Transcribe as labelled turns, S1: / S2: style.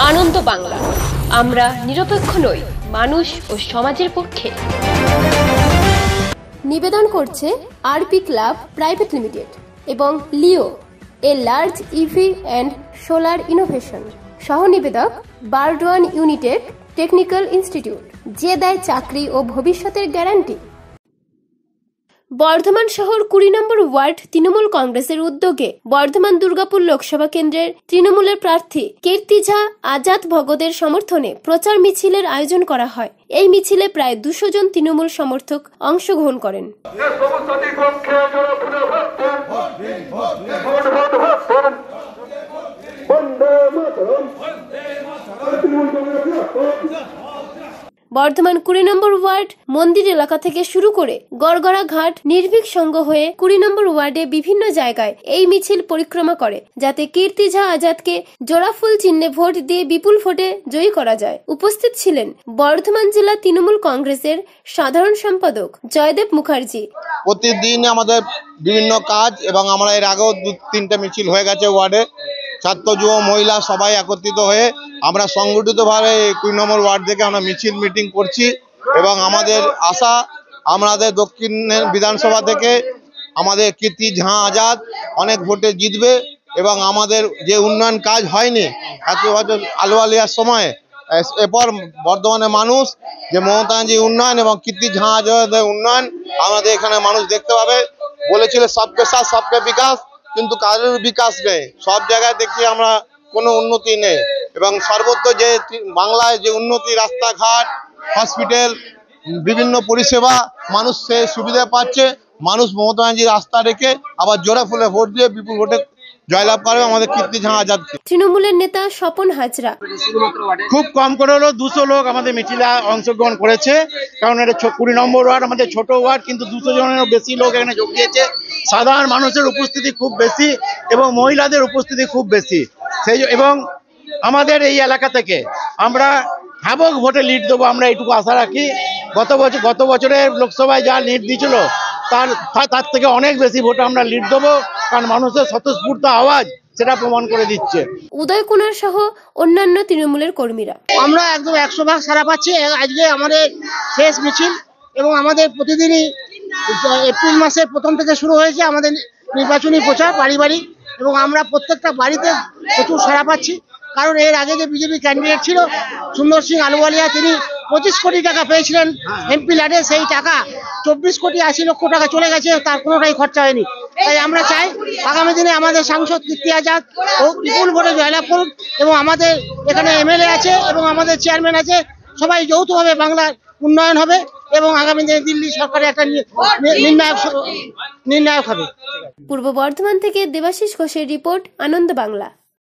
S1: আনন্দ বাংলা, আমরা নিরপেক্ষ নই, মানুষ ও সমাজের পক্ষে।
S2: নিবেদন করছে আরপি ক্লাব প্রাইভেট লিমিটেড এবং Leo, a large EV and solar innovation. সহ নিবেদক বারডোয়ান ইউনিটেক টেকনিক্যাল ইনস্টিটিউট, যে দেয় চাকরি ও ভবিষ্যতের গ্যারান্টি। বর্ধমান শহর 20 নম্বর ওয়ার্ড তৃণমূল কংগ্রেসের উদ্যোগে বর্ধমান দুর্গাপুর লোকসভা কেন্দ্রের তৃণমূলের প্রার্থী কীর্তি ঝা আজাদ ভগতের সমর্থনে প্রচার মিছিলের আয়োজন করা হয়। এই মিছিলে প্রায় 200 জন তৃণমূল সমর্থক অংশগ্রহণ করেন। বর্ধমান 20 নম্বর ওয়ার্ড মন্দির এলাকা থেকে শুরু করে গড়গড়া ঘাট নির্ভীক সংঘ হয়ে 20 নম্বর ওয়ার্ডে বিভিন্ন জায়গায় এই মিছিল পরিক্রমা করে, যাতে কীর্তি ঝা আজাদকে জোড়াফুল চিহ্নে ভোট দিয়ে বিপুল ভোটে জয়ী করা যায়। উপস্থিত ছিলেন বর্ধমান জেলা তৃণমূল কংগ্রেসের সাধারণ সম্পাদক জয়দেব মুখার্জি।
S3: প্রতিদিন আমাদের বিভিন্ন কাজ এবং আমরা এর আগেও 2-3টে মিছিল হয়ে গেছে ওয়ার্ডে। ছাত্র যুব মহিলা সবাই একত্রিত হয়ে আমরা সংগঠিতভাবে 20 নম্বর ওয়ার্ড থেকে আমরা মিছিল মিটিং করছি এবং আমাদের আশা আমাদের দক্ষিণের বিধানসভা থেকে আমাদের কীর্তি ঝা আজাদ অনেক ভোটে জিতবে এবং আমাদের যে উন্নয়ন কাজ হয়নি এত বছর আলুয়ালিয়ার সময়, এরপর বর্ধমানের মানুষ যে মমতা ব্যানার্জির উন্নয়ন এবং কীর্তি ঝা আজাদের উন্নয়ন আমাদের এখানে মানুষ দেখতে পাবে। বলেছিল সবকে সাথ সবকে বিকাশ, কিন্তু কারোর বিকাশ নেই। সব জায়গায় দেখছি আমরা কোনো উন্নতি নেই এবং সর্বত্র যে বাংলায় যে উন্নতি, রাস্তাঘাট, হসপিটাল, বিভিন্ন পরিষেবা মানুষ সে সুবিধা পাচ্ছে। মানুষ মমতা ব্যানার্জির রাস্তা রেখে আবার জোড়া ফুলে ভোট দিয়ে বিপুল ভোটে জয়লাভ করবে আমাদের কীর্তি ঝা আজাদকে।
S2: তৃণমূলের নেতা স্বপন হাজরা,
S4: খুব কম করে হলো 200 লোক আমাদের মিছিলে অংশগ্রহণ করেছে, কারণ এটা 20 নম্বর ওয়ার্ড আমাদের ছোট ওয়ার্ড, কিন্তু 200 জনেরও বেশি লোক এখানে যোগ দিয়েছে। সাধারণ মানুষের উপস্থিতি খুব বেশি এবং মহিলাদের উপস্থিতি খুব বেশি। এবং আমাদের এই এলাকা থেকে আমরা হ্যাবক ভোটে লিড দেবো, আমরা এইটুকু আশা রাখি। গত বছরের লোকসভায় যা লিড দিয়েছিল তার থেকে অনেক বেশি ভোটে আমরা লিড দেবো, কারণ মানুষের স্বতঃস্ফূর্ত আওয়াজ সেটা প্রমাণ করে দিচ্ছে।
S2: উদয় কুমার সহ অন্যান্য তৃণমূলের কর্মীরা,
S5: আমরা একদম 100% সাড়া পাচ্ছি। আজকে আমাদের শেষ মিছিল এবং আমাদের প্রতিদিনই এপ্রিল মাসের প্রথম থেকে শুরু হয়েছে আমাদের নির্বাচনী প্রচার বাড়ি বাড়ি, এবং আমরা প্রত্যেকটা বাড়িতে প্রচুর সাড়া পাচ্ছি। কারণ এর আগে যে বিজেপি ক্যান্ডিডেট ছিল সুন্দর সিং আলুওয়ালিয়া, তিনি 25 কোটি টাকা পেয়েছিলেন এমপি ল্যাডে, সেই টাকা 24 কোটি 80 লক্ষ টাকা চলে গেছে, তার কোনোটাই খরচা হয়নি। তাই আমরা চাই আগামী দিনে আমাদের সাংসদ কীর্তি আজাদ ও বিপুল ভোটে জয়লাভ করুন এবং আমাদের এখানে এমএলএ আছে এবং আমাদের চেয়ারম্যান আছে, সবাই যৌথভাবে বাংলার উন্নয়ন হবে এবং আগামী দিনে দিল্লি সরকারের একটা নির্ণায়ক হবে।
S2: পূর্ব বর্ধমান থেকে দেবাশিস ঘোষের রিপোর্ট, আনন্দ বাংলা।